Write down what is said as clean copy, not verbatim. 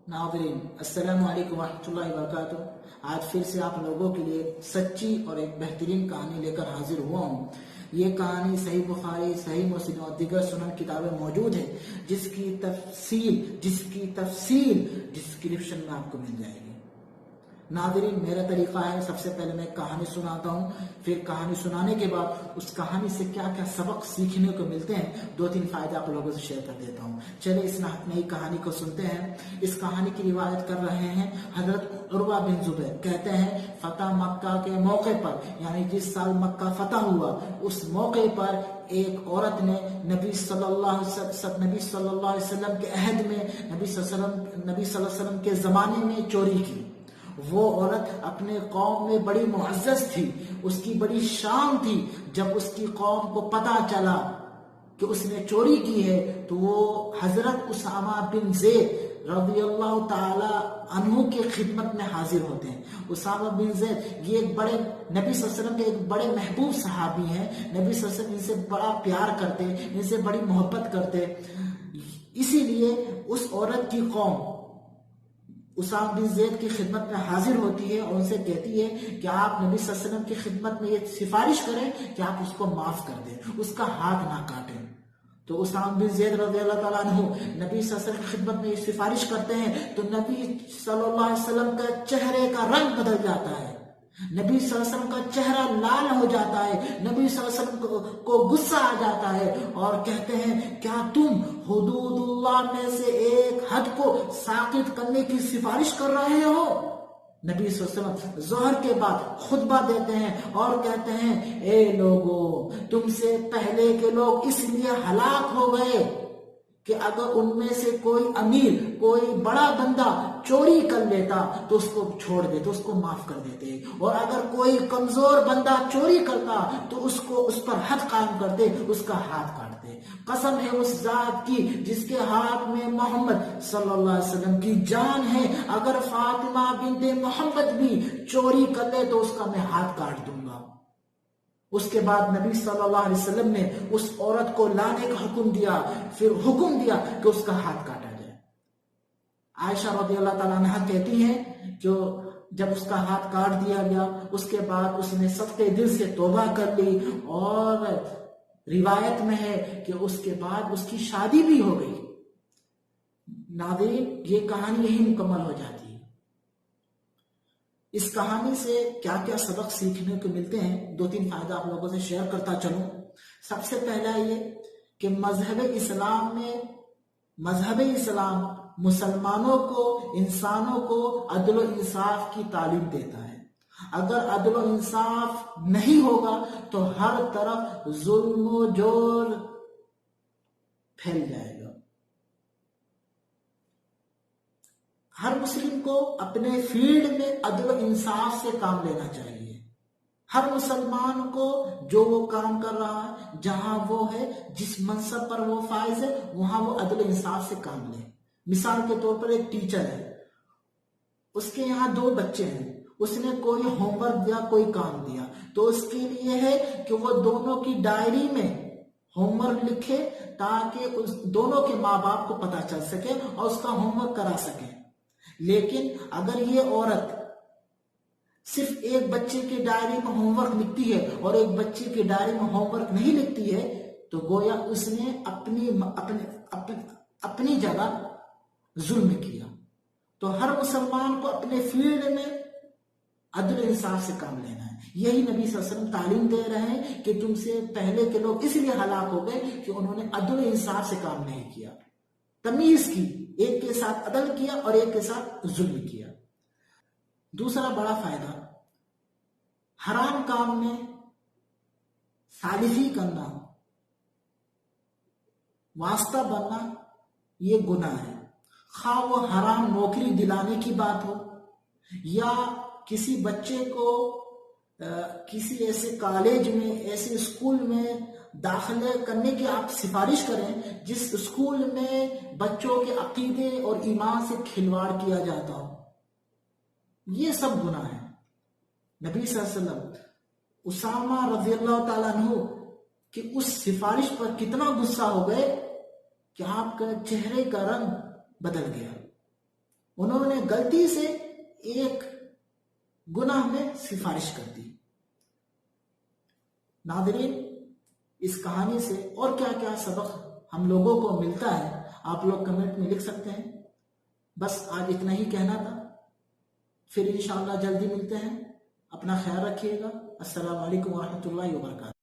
नाज़रीन अस्सलामु अलैकुम वरहमतुल्लाहि वबरकातुहू। आज फिर से आप लोगों के लिए सच्ची और एक बेहतरीन कहानी लेकर हाजिर हुआ हूँ। ये कहानी सही बुखारी, सही मुस्लिम और दीगर सुनन किताबें मौजूद है, जिसकी तफसील डिस्क्रिप्शन में आपको मिल जाएगी। नाज़रीन, मेरा तरीका है, सबसे पहले मैं कहानी सुनाता हूँ, फिर कहानी सुनाने के बाद उस कहानी से क्या क्या सबक सीखने को मिलते हैं, 2-3 फायदे आप लोगों से शेयर कर देता हूँ। चलिए इस नई कहानी को सुनते हैं। इस कहानी की रिवायत कर रहे हैं हजरत उर्वा बिन जुबैर। कहते हैं फतह मक्का के मौके पर, यानी जिस साल मक्का फतह हुआ, उस मौके पर एक औरत ने नबी सल्लल्लाहु अलैहि वसल्लम के अहद में, नबी सल्लल्लाहु अलैहि वसल्लम के जमाने में चोरी की। वो औरत अपने कौम में बड़ी मुअज़्ज़ज़ थी, उसकी बड़ी शान थी। जब उसकी कौम को पता चला कि उसने चोरी की है, तो वो हजरत उसामा बिन ज़ैद रज़ियल्लाहु ताला अन्हु के खिदमत में हाजिर होते हैं। उसामा बिन ज़ैद ये एक बड़े नबी सल्लल्लाहु अलैहि वसल्लम के एक बड़े महबूब सहाबी हैं। नबी सल्लल्लाहु अलैहि वसल्लम इनसे बड़ा प्यार करते, इनसे बड़ी मोहब्बत करते। इसीलिए उस औरत की कौम उसामा बिन ज़ैद की खिदमत में हाजिर होती है और उनसे कहती है कि आप नबी सल्लल्लाहु अलैहि वसल्लम की खिदमत में ये सिफारिश करें कि आप उसको माफ कर दें, उसका हाथ ना काटें। तो उसामा बिन ज़ैद रज़ियल्लाहु ताला अन्हु नबी सल्लल्लाहु अलैहि वसल्लम की खिदमत में ये सिफारिश करते हैं, तो नबी सल्लल्लाहु अलैहि वसल्लम का चेहरे का रंग बदल जाता है। नबी सल्लल्लाहु अलैहि वसल्लम का चेहरा लाल हो जाता है। नबी सल्लल्लाहु अलैहि वसल्लम को गुस्सा आ जाता है और कहते हैं, क्या तुम हुदूदुल्लाह में से एक हद को साकित करने की सिफारिश कर रहे हो? नबी सल्लल्लाहु अलैहि वसल्लम ज़ोहर के बाद खुतबा देते हैं और कहते हैं, ए लोगों, तुमसे पहले के लोग इसलिए हलाक हो गए कि अगर उनमें से कोई अमीर, कोई बड़ा बंदा चोरी कर लेता तो उसको छोड़ देते, उसको माफ कर देते, और अगर कोई कमजोर बंदा चोरी करता तो उस पर हद कायम करते, उसका हाथ काटते। कसम है उस जात की जिसके हाथ में मोहम्मद सल्लल्लाहु अलैहि वसल्लम की जान है, अगर फातिमा बिनते मोहम्मद भी चोरी कर ले तो उसका मैं हाथ काट दूंगा। उसके बाद नबी सल्लल्लाहु अलैहि वसल्लम ने उस औरत को लाने का हुक्म दिया, फिर हुक्म दिया कि उसका हाथ काटा जाए। आयशा रज़ियल्लाहु ताला अन्हा कहती हैं कि जब उसका हाथ काट दिया गया, उसके बाद उसने सच्चे दिल से तौबा कर ली, और रिवायत में है कि उसके बाद उसकी शादी भी हो गई। नाज़रीन, ये कहानी यही मुकम्मल हो जाती है। इस कहानी से क्या क्या सबक सीखने को मिलते हैं, 2-3 फायदा आप लोगों से शेयर करता चलूं। सबसे पहला ये कि मजहब इस्लाम मुसलमानों को, इंसानों को अदल और इंसाफ की तालीम देता है। अगर अदल और इंसाफ नहीं होगा तो हर तरफ जुल्म और जोर फैल जाएगा। हर मुस्लिम को अपने फील्ड में अदल और इंसाफ से काम लेना चाहिए। हर मुसलमान को जो वो काम कर रहा है, जहां वो है, जिस मनसब पर वो फाइज है, वहां वो अदल और इंसाफ से काम ले। मिसाल के तौर पर एक टीचर है, उसके यहाँ 2 बच्चे हैं, उसने कोई होमवर्क दिया, कोई काम दिया, तो उसके लिए है कि वो दोनों की डायरी में होमवर्क लिखे, ताकि उस दोनों के माँ बाप को पता चल सके और उसका होमवर्क करा सके। लेकिन अगर ये औरत सिर्फ एक बच्चे की डायरी में होमवर्क लिखती है और एक बच्चे की डायरी में होमवर्क नहीं लिखती है, तो गोया उसने अपनी जगह जुल्म किया। तो हर मुसलमान को अपने फील्ड में अदल इंसाफ से काम लेना है। यही नबी सल्लल्लाहु अलैहि वसल्लम तालीम दे रहे हैं कि तुमसे पहले के लोग इसलिए हलाक हो गए कि उन्होंने अदल इंसाफ से काम नहीं किया, तमीज की, एक के साथ अदल किया और एक के साथ जुल्म किया। दूसरा बड़ा फायदा, हराम काम में सालिफी करना, वास्ता बनना, ये गुनाह है। खा वो हराम नौकरी दिलाने की बात हो, या किसी बच्चे को किसी ऐसे कॉलेज में, ऐसे स्कूल में दाखिले करने की आप सिफारिश करें जिस स्कूल में बच्चों के अकीदे और ईमान से खिलवाड़ किया जाता हो, ये सब गुनाह है। नबी सल्लल्लाहु अलैहि वसल्लम उसामा रज़ियल्लाहु ताला अन्हु कि उस सिफारिश पर कितना गुस्सा हो गए कि आपका चेहरे का रंग बदल गया। انہوں نے غلطی سے ایک گناہ میں سفارش کر دی۔ ناظرین، اس کہانی سے اور کیا کیا سبق ہم لوگوں کو ملتا ہے آپ لوگ کمنٹ میں لکھ سکتے ہیں۔ بس آج اتنا ہی کہنا تھا، پھر انشاءاللہ جلدی ملتے ہیں۔ اپنا خیال رکھیے گا۔ السلام علیکم ورحمۃ اللہ وبرکاتہ۔